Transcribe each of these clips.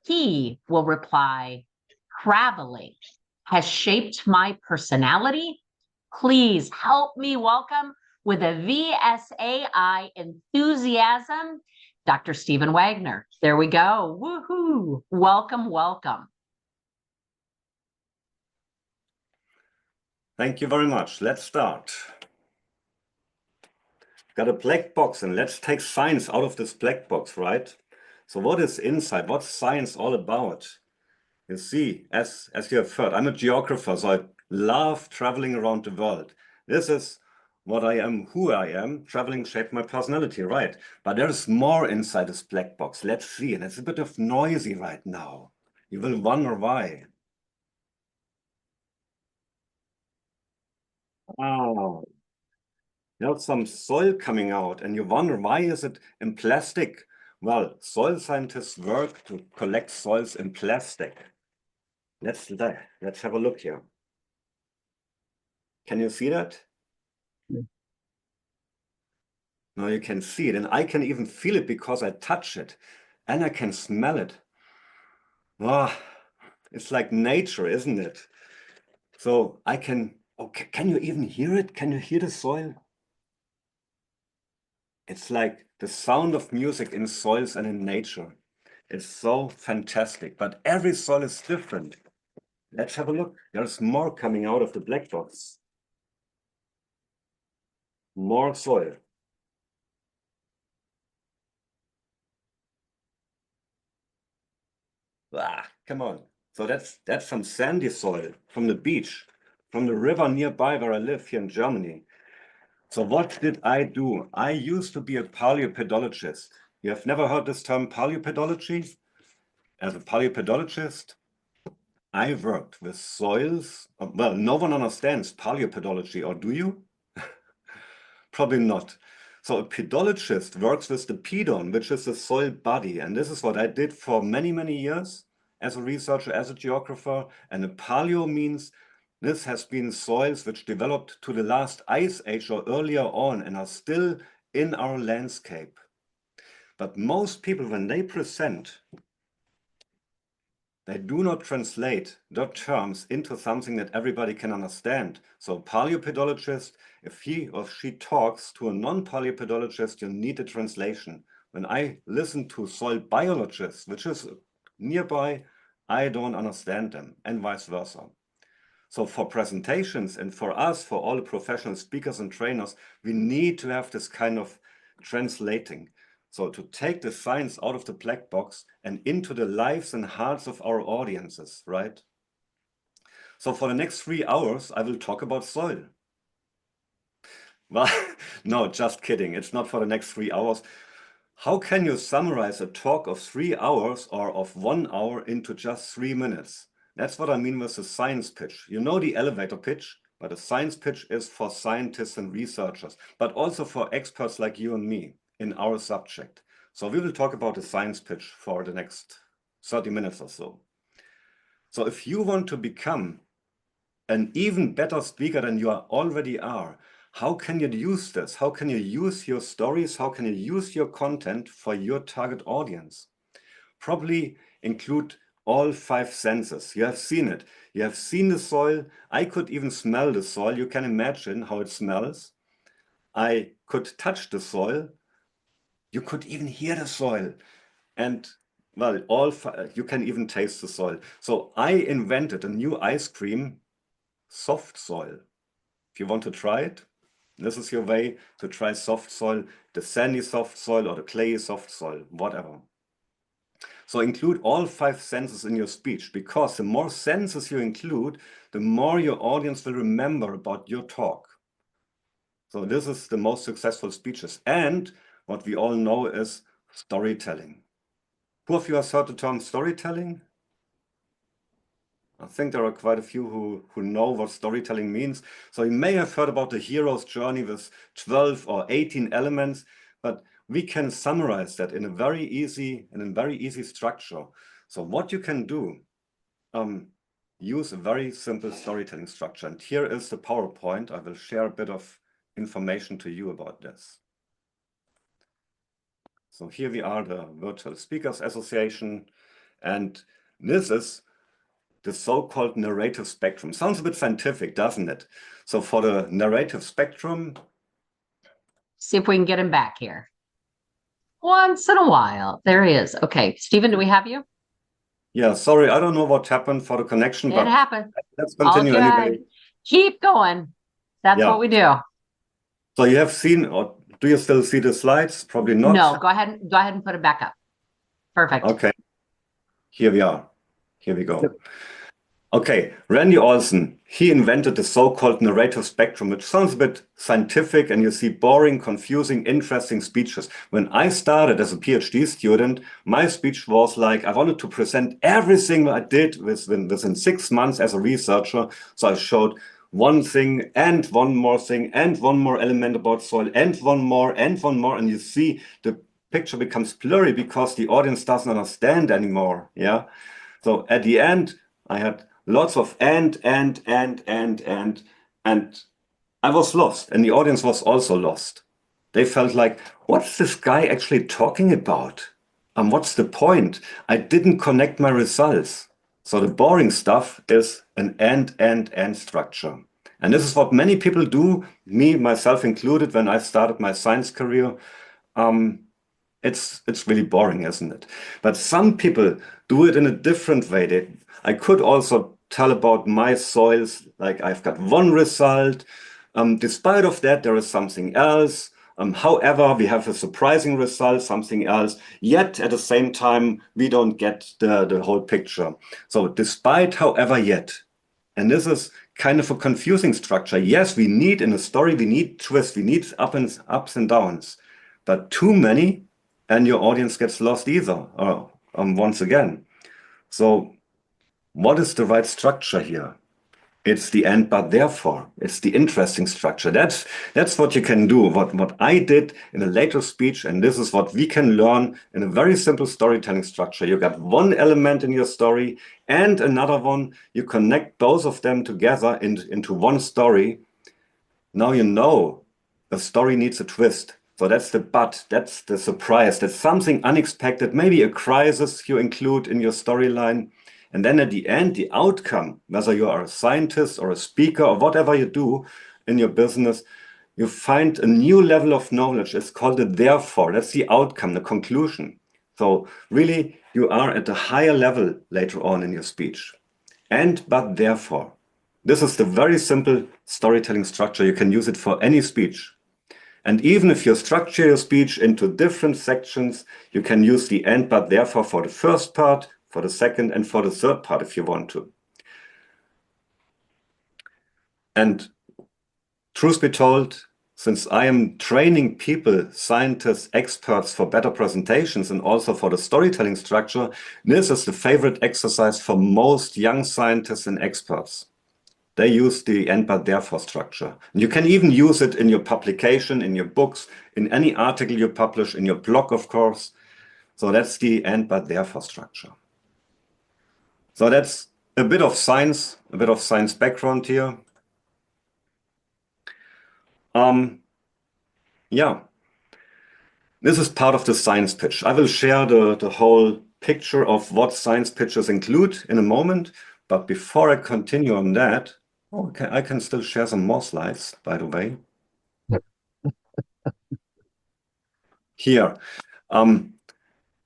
He will reply, traveling has shaped my personality. Please help me welcome with a VSAI enthusiasm, Dr. Stephen Wagner. There we go. Woohoo. Welcome, welcome. Thank you very much. Let's start. Got a black box, and let's take science out of this black box, right? So what is inside? What's science all about? You see, as you have heard, I'm a geographer, so I love traveling around the world. This is what I am, who I am. Traveling shaped my personality, right? But there's more inside this black box. Let's see, and it's a bit of noisy right now. You will wonder why. Oh, there's some soil coming out, and you wonder why is it in plastic? Well, soil scientists work to collect soils in plastic. Let's have a look here. Can you see that? Now you can see it, and I can even feel it because I touch it, and I can smell it. Ah, it's like nature, isn't it? So I can, okay, can you even hear it? Can you hear the soil? It's like the sound of music in soils and in nature. It's so fantastic, but every soil is different. Let's have a look. There's more coming out of the black box. More soil. Ah, come on. So that's some sandy soil from the beach, from the river nearby where I live here in Germany. So what did I do? I used to be a paleopedologist. You have never heard this term paleopedology? As a paleopedologist, I worked with soils. Well, no one understands paleopedology, or do you? Probably not. So a pedologist works with the pedon, which is the soil body. And this is what I did for many, many years as a researcher, as a geographer. And a paleo means this has been soils which developed to the last ice age or earlier on and are still in our landscape. But most people, when they present, they do not translate their terms into something that everybody can understand. So paleopedologist, if he or she talks to a non-paleopedologist, you need a translation. When I listen to soil biologists, which is nearby, I don't understand them, and vice versa. So for presentations and for us, for all the professional speakers and trainers, we need to have this kind of translating. So to take the science out of the black box and into the lives and hearts of our audiences, right? So for the next 3 hours, I will talk about soil. Well, no, just kidding. It's not for the next 3 hours. How can you summarize a talk of 3 hours or of 1 hour into just 3 minutes? That's what I mean with the science pitch. You know the elevator pitch, but a science pitch is for scientists and researchers, but also for experts like you and me in our subject. So we will talk about the science pitch for the next 30 minutes or so. So if you want to become an even better speaker than you already are, how can you use this? How can you use your stories? How can you use your content for your target audience? Probably include all 5 senses. You have seen it. You have seen the soil. I could even smell the soil. You can imagine how it smells. I could touch the soil. You could even hear the soil. And well, you can even taste the soil. So I invented a new ice cream, soft soil. If you want to try it, this is your way to try soft soil, the sandy soft soil or the clayey soft soil, whatever. So include all 5 senses in your speech, because the more senses you include, the more your audience will remember about your talk. So this is the most successful speeches. And what we all know is storytelling. Who of you has heard the term storytelling? I think there are quite a few who know what storytelling means. So you may have heard about the hero's journey with 12 or 18 elements, but we can summarize that in a very easy structure. So what you can do, use a very simple storytelling structure. And here is the PowerPoint. I will share a bit of information to you about this. So here we are, the Virtual Speakers Association. And this is the so-called narrative spectrum. Sounds a bit scientific, doesn't it? So for the narrative spectrum, see if we can get him back here. Once in a while. There he is. Okay, Stephen, do we have you? yeah, sorry, I don't know what happened for the connection, It but happened. let's All continue good. anyway. Keep going. That's Yeah. what we do. So you have seen, or do you still see the slides? Probably not. No, go ahead and put it back up. Perfect. Okay. Here we are. Here we go. Okay, Randy Olson, he invented the so-called narrative spectrum, which sounds a bit scientific, and you see boring, confusing, interesting speeches. When I started as a PhD student, my speech was like, I wanted to present everything I did within 6 months as a researcher. So I showed one thing and one more thing and one more element about soil and one more, and you see the picture becomes blurry because the audience doesn't understand anymore. Yeah. So at the end, I had lots of and I was lost, and the audience was also lost. They felt like, what's this guy actually talking about? What's the point? I didn't connect my results. So the boring stuff is an and structure. And this is what many people do, me, myself included, when I started my science career. It's really boring, isn't it? But some people do it in a different way. I could also tell about my soils, like I've got one result. Despite of that, there is something else. However, we have a surprising result, something else. Yet at the same time, we don't get the whole picture. So despite, however, yet. And this is kind of a confusing structure. Yes, we need in a story, we need twists, we need ups and downs. But too many, and your audience gets lost either, once again. So what is the right structure here? It's the and but therefore. It's the interesting structure. That's what you can do. What I did in a later speech, and this is what we can learn in a very simple storytelling structure. You got one element in your story and another one. You connect both of them together into one story. Now you know the story needs a twist. So that's the but, that's the surprise, that's something unexpected, maybe a crisis you include in your storyline. And then at the end, the outcome, whether you are a scientist or a speaker or whatever you do in your business, you find a new level of knowledge. It's called a therefore. That's the outcome, the conclusion. So really, you are at a higher level later on in your speech. And but therefore. This is the very simple storytelling structure. You can use it for any speech. And even if you structure your speech into different sections, you can use the and but therefore for the first part, for the second, and for the third part if you want to. And truth be told, since I am training people, scientists, experts for better presentations and also for the storytelling structure, this is the favorite exercise for most young scientists and experts. They use the and but therefore structure. And you can even use it in your publication, in your books, in any article you publish, in your blog, of course. So that's the and but therefore structure. So that's a bit of science background here. Yeah, this is part of the science pitch. I will share the whole picture of what science pitches include in a moment. But before I continue on that, okay, I can still share some more slides, by the way. Here,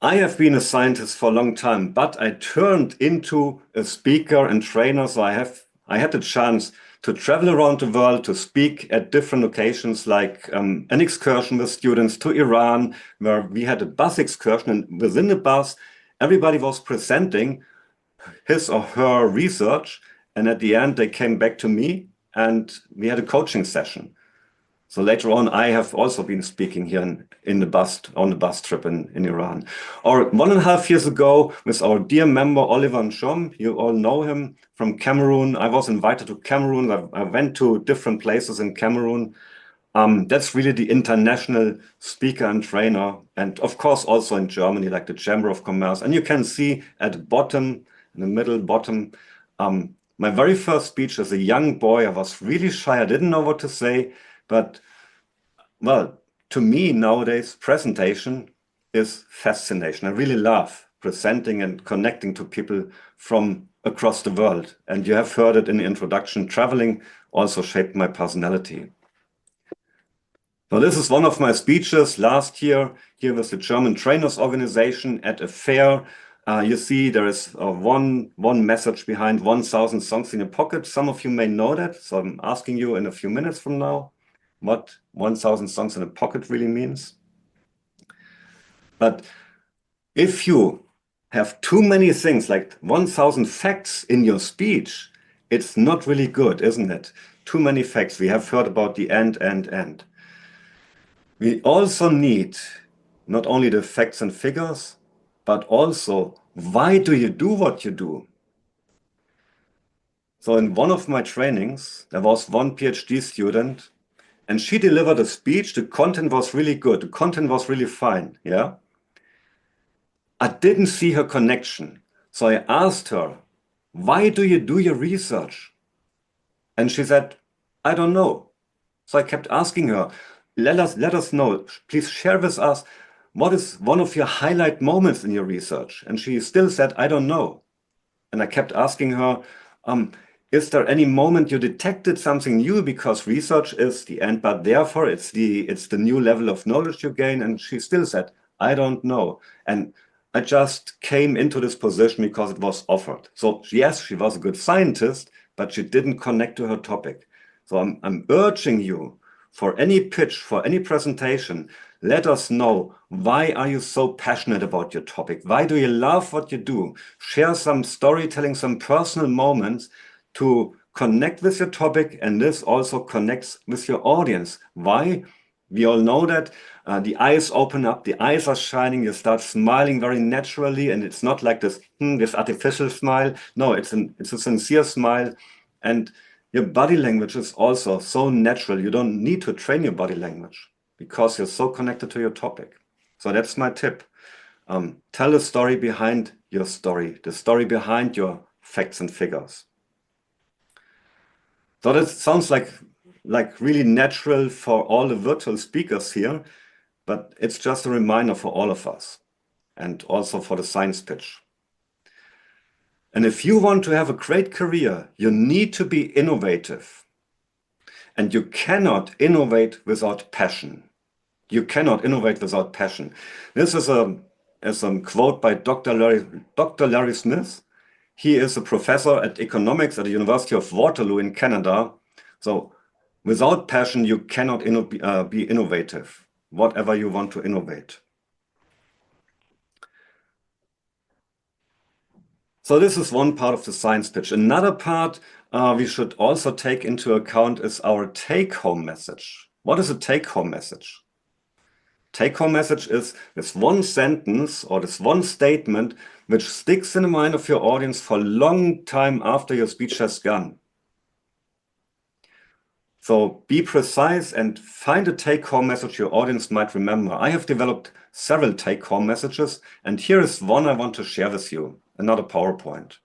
I have been a scientist for a long time, but I turned into a speaker and trainer. So I had the chance to travel around the world to speak at different locations, like an excursion with students to Iran, where we had a bus excursion, and within the bus, everybody was presenting his or her research. And at the end, they came back to me and we had a coaching session. So later on, I have also been speaking here on the bus trip in Iran. Or 1.5 years ago, with our dear member Oliver Nshom, you all know him from Cameroon. I was invited to Cameroon. I went to different places in Cameroon. That's really the international speaker and trainer. And of course, also in Germany, like the Chamber of Commerce. And you can see at the bottom, in the middle bottom, my very first speech as a young boy, I was really shy. I didn't know what to say. But, well, to me nowadays, presentation is fascination. I really love presenting and connecting to people from across the world. And you have heard it in the introduction, traveling also shaped my personality. So this is one of my speeches last year here with the German Trainers Organization at a fair. You see there is one message behind 1,000 songs in your pocket. Some of you may know that, so I'm asking you in a few minutes from now what 1,000 songs in a pocket really means. But if you have too many things, like 1,000 facts in your speech, it's not really good, isn't it? Too many facts. We have heard about the and. We also need not only the facts and figures, but also why do you do what you do? So in one of my trainings, there was one PhD student and she delivered a speech. The content was really good. The content was really fine. Yeah. I didn't see her connection. So I asked her, why do you do your research? And she said, I don't know. So I kept asking her, let us know, please share with us, what is one of your highlight moments in your research? And she still said, I don't know. And I kept asking her, is there any moment you detected something new? Because research is the end, but therefore it's the new level of knowledge you gain. And she still said, I don't know. And I just came into this position because it was offered. So yes, she was a good scientist, but she didn't connect to her topic. So I'm urging you, for any pitch, for any presentation, let us know, why are you so passionate about your topic? Why do you love what you do? Share some storytelling, some personal moments to connect with your topic, and this also connects with your audience. Why? We all know that the eyes open up, the eyes are shining, you start smiling very naturally, and it's not like this artificial smile. No, it's a sincere smile, and your body language is also so natural. You don't need to train your body language because you're so connected to your topic. So that's my tip. Tell the story behind your story, the story behind your facts and figures. So that sounds like really natural for all the virtual speakers here, but it's just a reminder for all of us and also for the science pitch. And if you want to have a great career, you need to be innovative. And you cannot innovate without passion. You cannot innovate without passion. This is a quote by Dr. Larry Smith. He is a professor at economics at the University of Waterloo in Canada. So without passion, you cannot be innovative, whatever you want to innovate. So this is one part of the science pitch. Another part we should also take into account is our take-home message. What is a take-home message? Take-home message is this one sentence or this one statement which sticks in the mind of your audience for a long time after your speech has gone. So be precise and find a take-home message your audience might remember. I have developed several take-home messages, and here is one I want to share with you, another PowerPoint.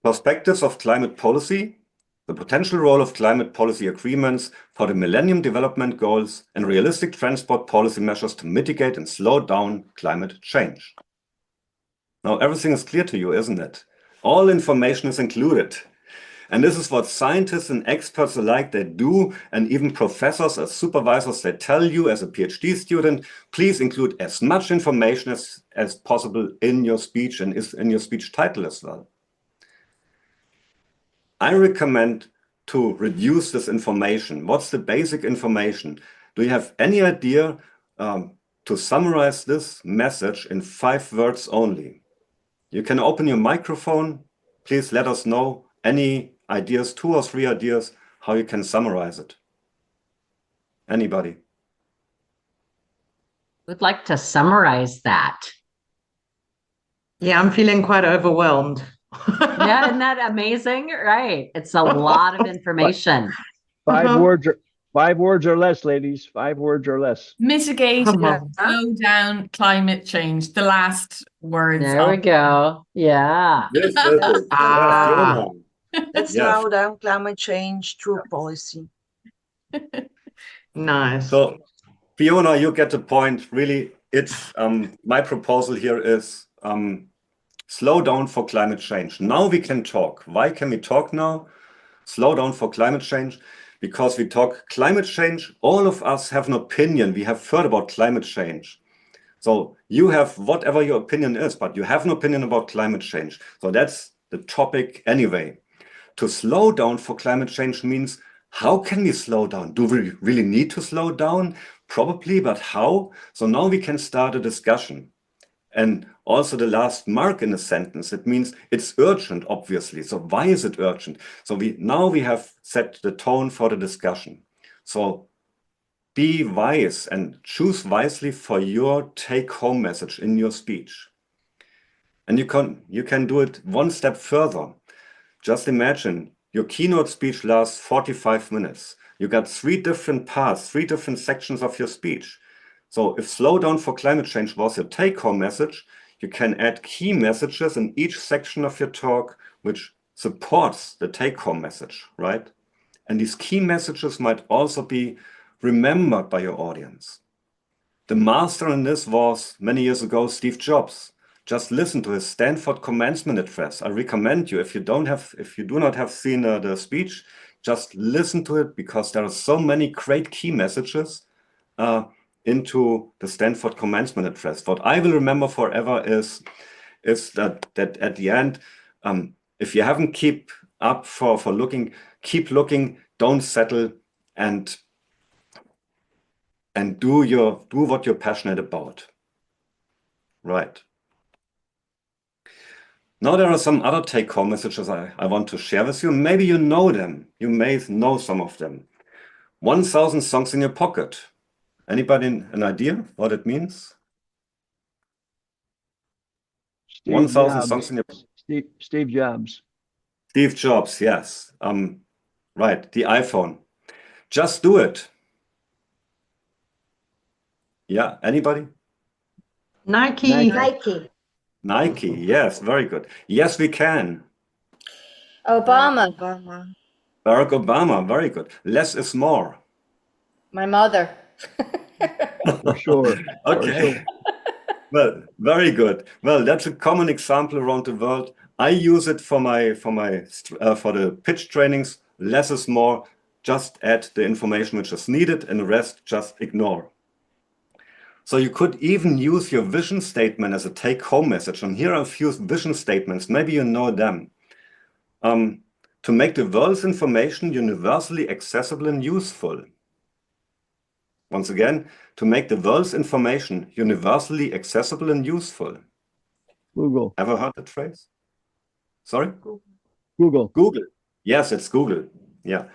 Perspectives of climate policy, the potential role of climate policy agreements for the Millennium Development Goals, and realistic transport policy measures to mitigate and slow down climate change. Now everything is clear to you, isn't it? All information is included. And this is what scientists and experts alike, they do, and even professors as supervisors, they tell you as a PhD student, please include as much information as possible in your speech and in your speech title as well. I recommend to reduce this information. What's the basic information? Do you have any idea to summarize this message in 5 words only? You can open your microphone. Please let us know any ideas, 2 or 3 ideas, how you can summarize it. Anybody? Would like to summarize that. Yeah, I'm feeling quite overwhelmed. Yeah, isn't that amazing? Right. It's a lot of information. 5 words or less, ladies. 5 words or less. Mitigate, Come on. slow down climate change. The last words. There we go. Yeah. Yes, yes, Ah. Let's Yes. slow down climate change through policy. Nice. So Fiona, you get the point. Really, it's my proposal here is slow down for climate change. Now we can talk. Why can we talk now? Slow down for climate change, because we talk climate change. All of us have an opinion. We have heard about climate change. So you have whatever your opinion is, but you have an opinion about climate change. So that's the topic anyway. To slow down for climate change means, how can we slow down? Do we really need to slow down? Probably, but how? So now we can start a discussion. And also the last mark in a sentence, it means it's urgent, obviously. So why is it urgent? So now we have set the tone for the discussion. So be wise and choose wisely for your take-home message in your speech. And you can do it one step further. Just imagine your keynote speech lasts 45 minutes. You got 3 different parts, 3 different sections of your speech. So if slow down for climate change was your take-home message, you can add key messages in each section of your talk, which supports the take-home message, right? And these key messages might also be remembered by your audience. The master in this was, many years ago, Steve Jobs. Just listen to his Stanford commencement address. I recommend you, if you do not have seen the speech, just listen to it, because there are so many great key messages into the Stanford commencement address. What I will remember forever is that at the end, if you haven't keep up for looking, keep looking, don't settle, and do what you're passionate about. Right. Now there are some other take-home messages I want to share with you. Maybe you know them. You may know some of them. 1,000 songs in your pocket. Anybody an idea what it means? Steve 1,000 Jobs. songs in your Steve Jobs. Steve Jobs, yes. Right, the iPhone. Just do it. Yeah, anybody? Nike. Nike. Nike, yes, very good. Yes, we can. Obama. Barack Obama, very good. Less is more. My mother. For sure. For Okay. sure. Well, very good. Well, that's a common example around the world. I use it for the pitch trainings. Less is more. Just add the information which is needed, and the rest just ignore. So you could even use your vision statement as a take-home message. And here are a few vision statements. Maybe you know them. To make the world's information universally accessible and useful. Once again, to make the world's information universally accessible and useful. Google. Ever heard that phrase? Sorry? Google. Google. Yes, it's Google. Yeah.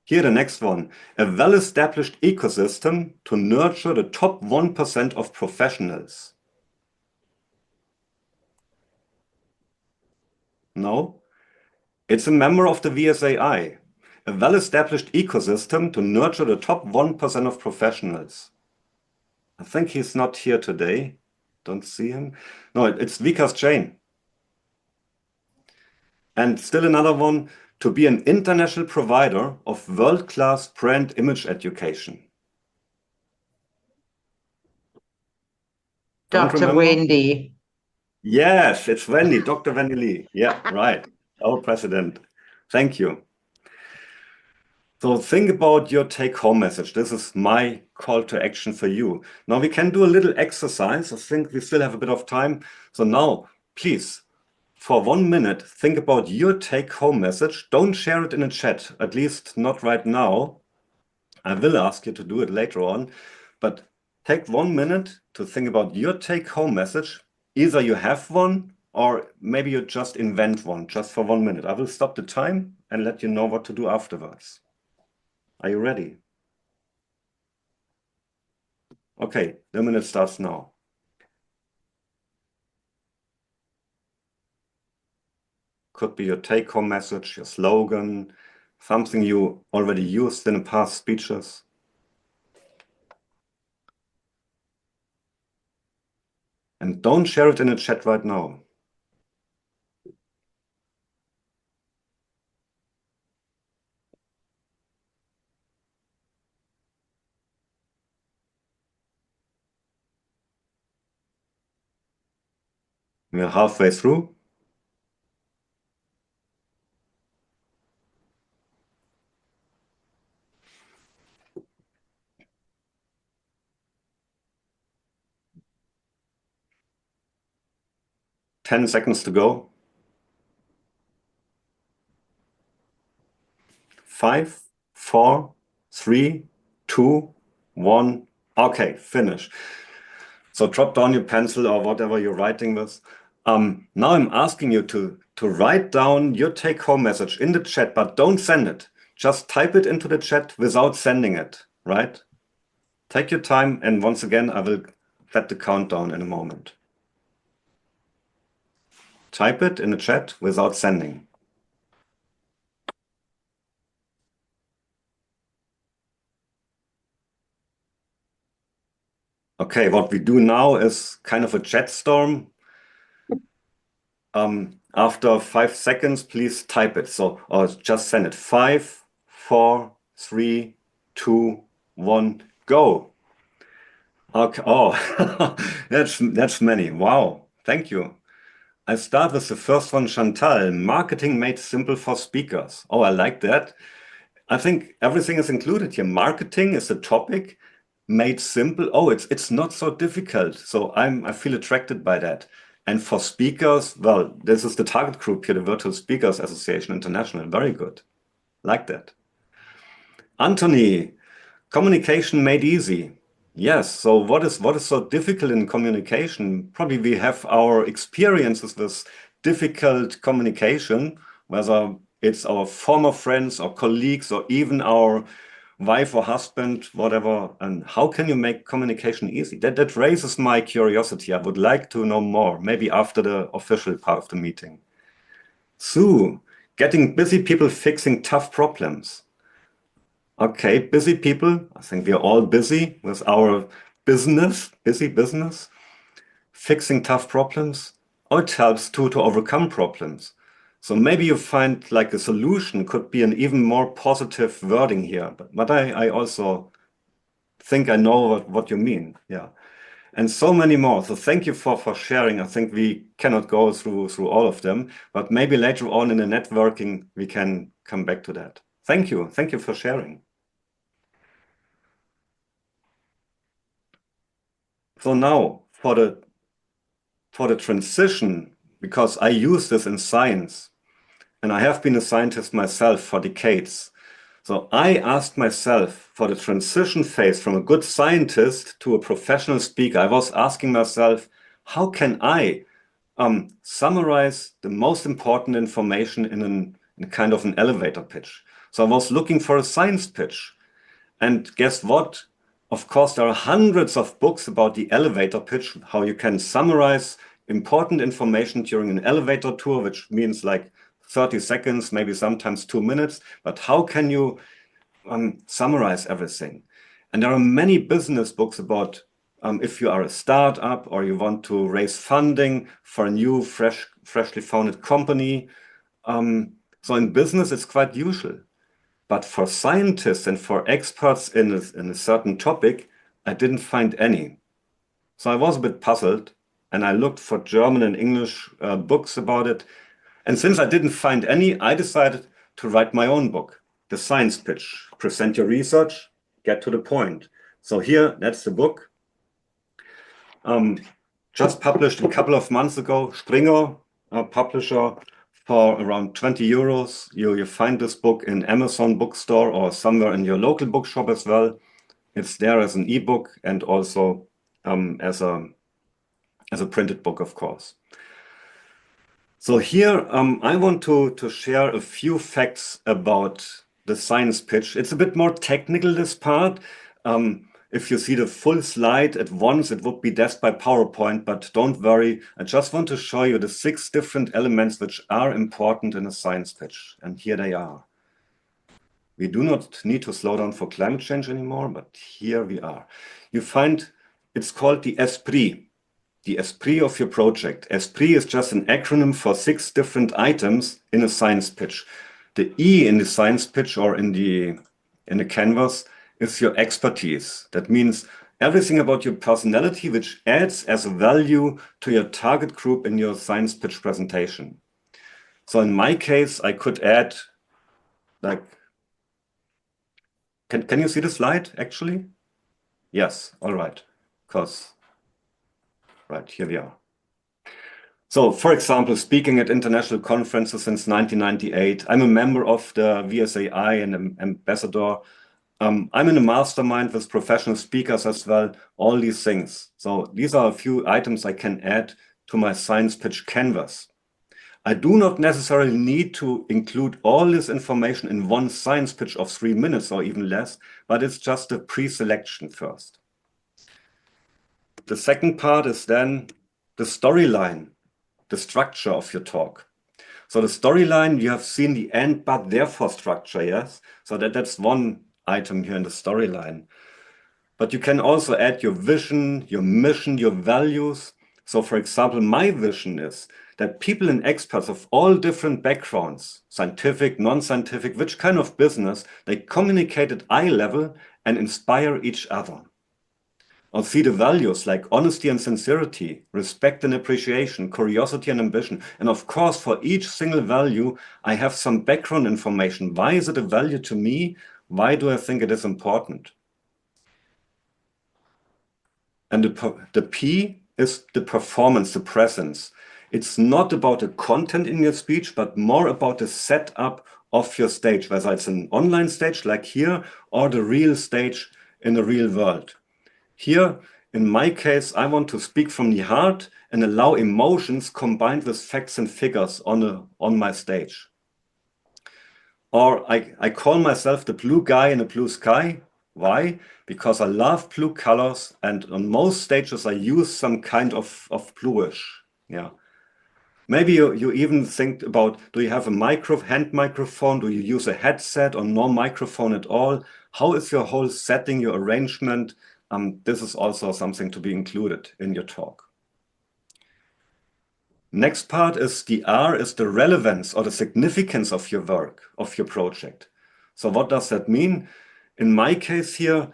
Here, the next one. A well-established ecosystem to nurture the top 1% of professionals. No? It's a member of the VSAI. A well-established ecosystem to nurture the top 1% of professionals. I think he's not here today. Don't see him. No, it's Vikas Jain. And still another one, to be an international provider of world-class brand image education. Don't Dr. remember? Wendy. Yes, it's Wendy, Dr. Wendy Lee. Yeah, right. Our president. Thank you. So think about your take-home message. This is my call to action for you. Now we can do a little exercise. I think we still have a bit of time. So now, please, for 1 minute, think about your take-home message. Don't share it in a chat, at least not right now. I will ask you to do it later on, but take 1 minute to think about your take-home message. Either you have one, or maybe you just invent one, just for 1 minute. I will stop the time and let you know what to do afterwards. Are you ready? Okay, the minute starts now. Could be your take-home message, your slogan, something you already used in past speeches. And don't share it in a chat right now. We're halfway through. Ten seconds to go. 5, 4, 3, 2, 1. Okay, finish. So drop down your pencil or whatever you're writing with. Now I'm asking you to write down your take-home message in the chat, but don't send it. Just type it into the chat without sending it, right? Take your time, and once again, I will set the countdown in a moment. Type it in the chat without sending. Okay, what we do now is kind of a chat storm. After 5 seconds, please type it. So, or just send it. 5, 4, 3, 2, 1, go. Okay. Oh, that's many. Wow. Thank you. I start with the first one, Chantal. Marketing made simple for speakers. Oh, I like that. I think everything is included here. Marketing is a topic made simple. Oh, it's not so difficult. So I feel attracted by that. And for speakers, well, this is the target group here, the Virtual Speakers Association International. Very good. Like that. Anthony, communication made easy. Yes. So what is so difficult in communication? Probably we have our experiences with difficult communication, whether it's our former friends or colleagues or even our wife or husband, whatever. And how can you make communication easy? That raises my curiosity. I would like to know more, maybe after the official part of the meeting. Sue, getting busy people fixing tough problems. Okay, busy people. I think we are all busy with our business, busy business, fixing tough problems. Or it helps to overcome problems. So maybe you find like a solution could be an even more positive wording here. But I also think I know what you mean. Yeah. And so many more. So thank you for sharing. I think we cannot go through all of them, but maybe later on in the networking, we can come back to that. Thank you. Thank you for sharing. So now for the transition, because I use this in science, and I have been a scientist myself for decades. So I asked myself for the transition phase from a good scientist to a professional speaker. I was asking myself, how can I summarize the most important information in a kind of an elevator pitch? So I was looking for a science pitch. And guess what? Of course, there are hundreds of books about the elevator pitch, how you can summarize important information during an elevator tour, which means like 30 seconds, maybe sometimes 2 minutes. But how can you summarize everything? And there are many business books about if you are a startup or you want to raise funding for a new, freshly founded company. So in business, it's quite usual. But for scientists and for experts in a certain topic, I didn't find any. So I was a bit puzzled, and I looked for German and English books about it. And since I didn't find any, I decided to write my own book, The Science Pitch. Present your research, get to the point. So here, that's the book. Just published a couple of months ago, Springer, publisher, for around 20 euros. You find this book in Amazon bookstore or somewhere in your local bookshop as well. It's there as an ebook and also as a printed book, of course. So here I want to share a few facts about the science pitch. It's a bit more technical, this part. If you see the full slide at once, it would be death by PowerPoint, but don't worry. I just want to show you the 6 different elements which are important in a science pitch. And here they are. We do not need to slow down for climate change anymore, but here we are. You find it's called the esprit of your project. Esprit is just an acronym for 6 different items in a science pitch. The E in the science pitch or in the canvas is your expertise. That means everything about your personality which adds as a value to your target group in your science pitch presentation. So in my case, I could add, like, can you see the slide actually? Yes, all right, because, right, here we are. So, for example, speaking at international conferences since 1998, I'm a member of the VSAI and an ambassador. I'm in a mastermind with professional speakers as well, all these things. So these are a few items I can add to my science pitch canvas. I do not necessarily need to include all this information in one science pitch of 3 minutes or even less, but it's just a pre-selection first. The second part is then the storyline, the structure of your talk. So the storyline, you have seen the and but therefore structure, yes? So that's one item here in the storyline. But you can also add your vision, your mission, your values. So for example, my vision is that people and experts of all different backgrounds, scientific, non-scientific, which kind of business, they communicate at eye level and inspire each other. Or see the values like honesty and sincerity, respect and appreciation, curiosity and ambition. And of course, for each single value, I have some background information. Why is it a value to me? Why do I think it is important? And the P is the performance, the presence. It's not about the content in your speech, but more about the setup of your stage, whether it's an online stage like here or the real stage in the real world. Here, in my case, I want to speak from the heart and allow emotions combined with facts and figures on my stage. Or I call myself the blue guy in a blue sky. Why? Because I love blue colors, and on most stages I use some kind of bluish. Yeah. Maybe you even think about, do you have a hand microphone? Do you use a headset or no microphone at all? How is your whole setting, your arrangement? This is also something to be included in your talk. Next part is the R, is the relevance or the significance of your work, of your project. So what does that mean? In my case here,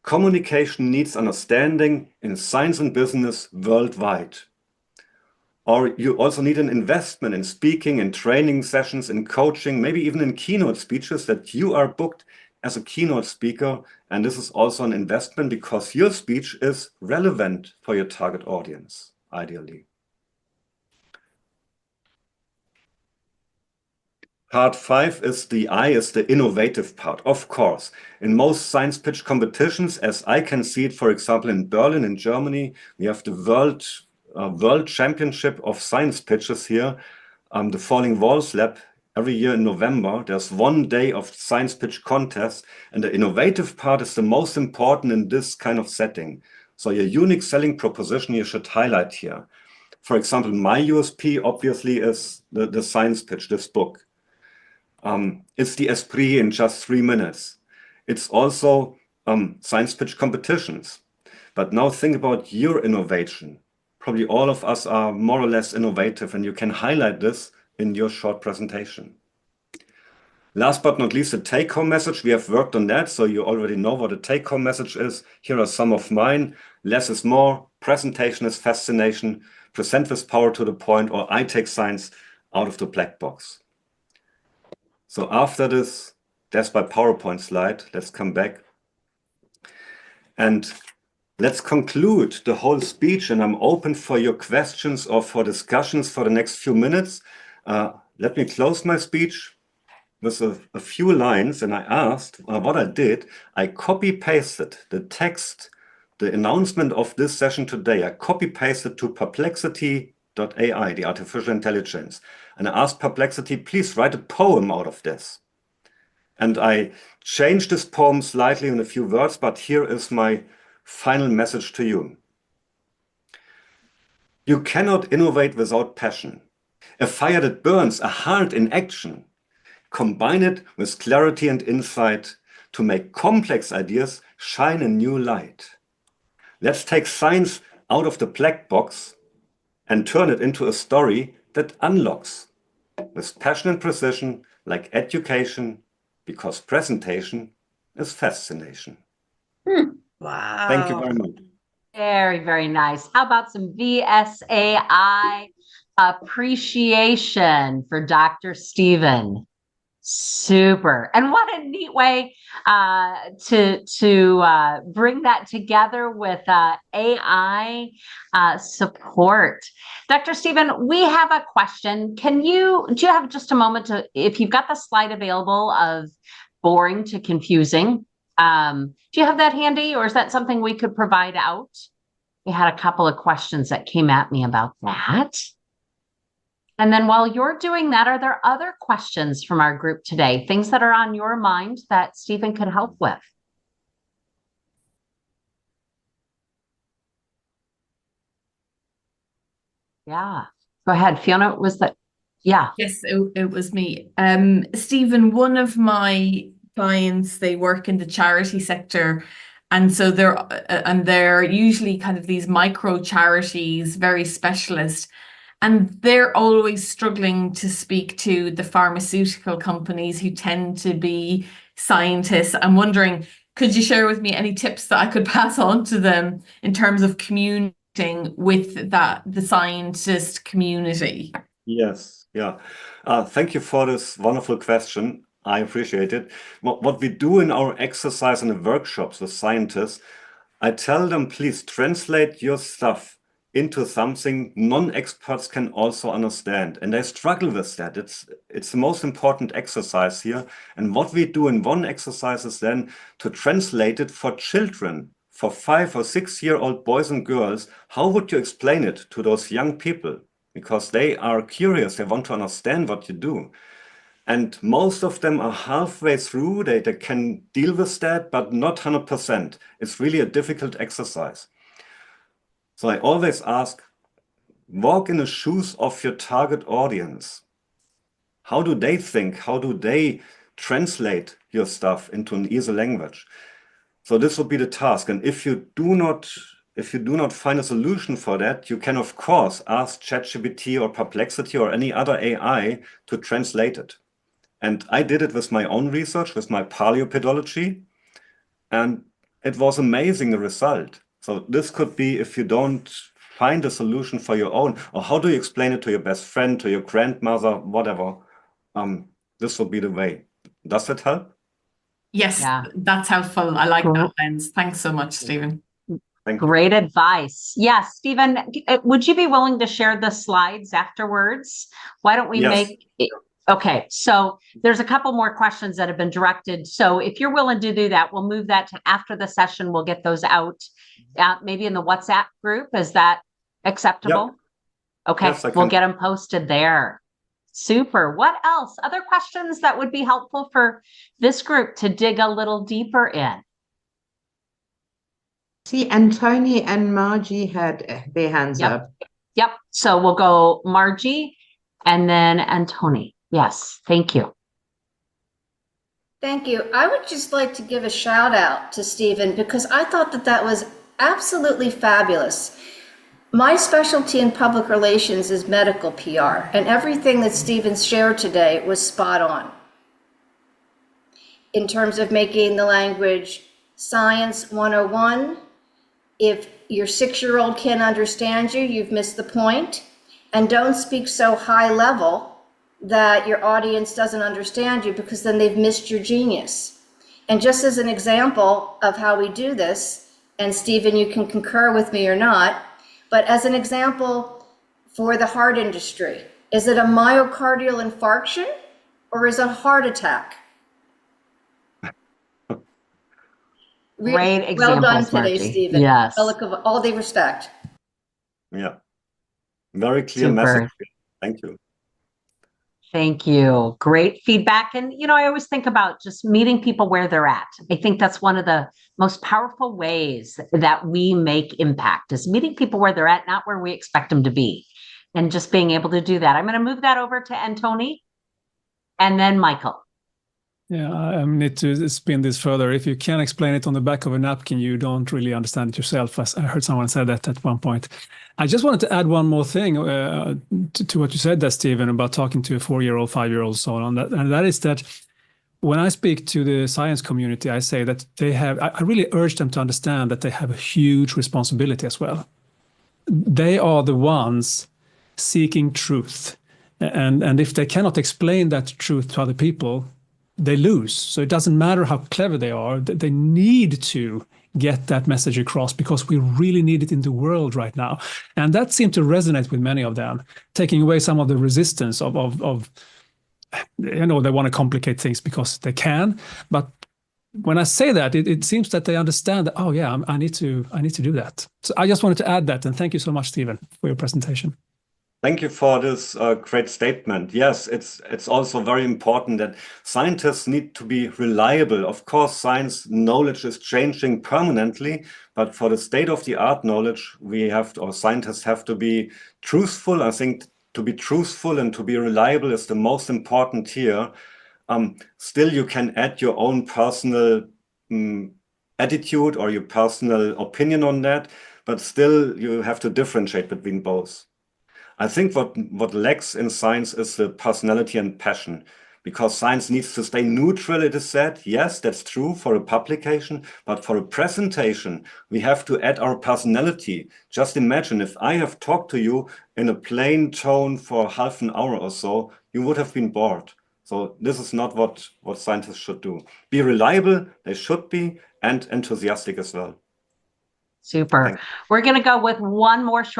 communication needs understanding in science and business worldwide. Or you also need an investment in speaking, in training sessions, in coaching, maybe even in keynote speeches, that you are booked as a keynote speaker. And this is also an investment because your speech is relevant for your target audience, ideally. Part 5 is the I, is the innovative part, of course. In most science pitch competitions, as I can see it, for example, in Berlin, in Germany, we have the World Championship of Science Pitches here, the Falling Walls Lab. Every year in November, there's one day of science pitch contest, and the innovative part is the most important in this kind of setting. So your unique selling proposition you should highlight here. For example, my USP obviously is the science pitch, this book. It's the esprit in just 3 minutes. It's also science pitch competitions. But now think about your innovation. Probably all of us are more or less innovative, and you can highlight this in your short presentation. Last but not least, the take-home message. We have worked on that, so you already know what a take-home message is. Here are some of mine. Less is more, presentation is fascination, present with power to the point, or I take science out of the black box. So after this, that's my PowerPoint slide. Let's come back. And let's conclude the whole speech, and I'm open for your questions or for discussions for the next few minutes. Let me close my speech with a few lines, and I asked what I did. I copy-pasted the text, the announcement of this session today. I copy-pasted to Perplexity.ai, the artificial intelligence. And I asked Perplexity, please write a poem out of this. And I changed this poem slightly in a few words, but here is my final message to you. You cannot innovate without passion. A fire that burns, a heart in action. Combine it with clarity and insight to make complex ideas shine a new light. Let's take science out of the black box and turn it into a story that unlocks with passion and precision, like education, because presentation is fascination. Wow. Thank you very much. Very, very nice. How about some VSAI appreciation for Dr. Stephen? Super. And what a neat way to bring that together with AI support. Dr. Stephen, we have a question. Do you have just a moment to, if you've got the slide available of boring to confusing, do you have that handy, or is that something we could provide out? We had a couple of questions that came at me about that. And then while you're doing that, are there other questions from our group today? Things that are on your mind that Stephen could help with? Yeah, go ahead. Fiona, was that? Yeah. Yes, it was me. Stephen, one of my clients, they work in the charity sector. And so they're usually kind of these micro charities, very specialist. And they're always struggling to speak to the pharmaceutical companies who tend to be scientists. I'm wondering, could you share with me any tips that I could pass on to them in terms of communicating with the scientist community? Yes, yeah. Thank you for this wonderful question. I appreciate it. What we do in our exercise and the workshops with scientists, I tell them, please translate your stuff into something non-experts can also understand. And they struggle with that. It's the most important exercise here. And what we do in one exercise is then to translate it for children, for 5 or 6 year old boys and girls. How would you explain it to those young people? Because they are curious, they want to understand what you do. And most of them are halfway through, they can deal with that, but not 100%. It's really a difficult exercise. So I always ask, walk in the shoes of your target audience. How do they think? How do they translate your stuff into an easy language? So this would be the task. And if you do not find a solution for that, you can, of course, ask ChatGPT or Perplexity or any other AI to translate it. And I did it with my own research, with my paleopedology, and it was amazing, the result. So this could be if you don't find a solution for your own, or how do you explain it to your best friend, to your grandmother, whatever. This will be the way. Does that help? Yes, Yeah. that's helpful. I like that lens. Thanks so much, Stephen. Thank you. Great advice. Yes, Stephen, would you be willing to share the slides afterwards? Why don't we Yes. make it? Okay, so there's a couple more questions that have been directed. So if you're willing to do that, we'll move that to after the session. We'll get those out, maybe in the WhatsApp group. Is that acceptable? Okay, Yes, I we'll can. get them posted there. Super. What else? Other questions that would be helpful for this group to dig a little deeper in? See, Antony and Margie had their hands Yep. up. Yep. So we'll go Margie and then Antony. Yes. Thank you. Thank you. I would just like to give a shout out to Stephen because I thought that was absolutely fabulous. My specialty in public relations is medical PR, and everything that Stephen shared today was spot on. In terms of making the language Science 101, if your 6-year-old can't understand you, you've missed the point. And don't speak so high level that your audience doesn't understand you, because then they've missed your genius. And just as an example of how we do this, and Stephen, you can concur with me or not, but as an example for the heart industry, is it a myocardial infarction or is it a heart attack? Great examples, Well done today, Margie. Stephen. Yes. All the respect. Yeah. Very clear Super. message. Thank you. Thank you. Great feedback. And, I always think about just meeting people where they're at. I think that's one of the most powerful ways that we make impact, is meeting people where they're at, not where we expect them to be, and just being able to do that. I'm going to move that over to Antony and then Michael. Yeah, I need to spin this further. If you can explain it on the back of a napkin, you don't really understand it yourself. As I heard someone say that at one point. I just wanted to add one more thing to what you said there, Stephen, about talking to a 4-year-old, 5-year-old, so on. And that is that when I speak to the science community, I say that I really urge them to understand that they have a huge responsibility as well. They are the ones seeking truth. And if they cannot explain that truth to other people, they lose. So it doesn't matter how clever they are, they need to get that message across because we really need it in the world right now. And that seemed to resonate with many of them, taking away some of the resistance of they want to complicate things because they can. But when I say that, it seems that they understand that, oh yeah, I need to do that. So I just wanted to add that, and thank you so much, Stephen, for your presentation. Thank you for this great statement. Yes, it's also very important that scientists need to be reliable. Of course, science knowledge is changing permanently, but for the state-of-the-art knowledge, scientists have to be truthful. I think to be truthful and to be reliable is the most important here. Still, you can add your own personal attitude or your personal opinion on that, but still you have to differentiate between both. I think what lacks in science is the personality and passion, because science needs to stay neutral, it is said. Yes, that's true for a publication, but for a presentation, we have to add our personality. Just imagine if I have talked to you in a plain tone for half an hour or so, you would have been bored. So this is not what scientists should do. Be reliable, they should be, and enthusiastic as well. Super. We're going to go with one more short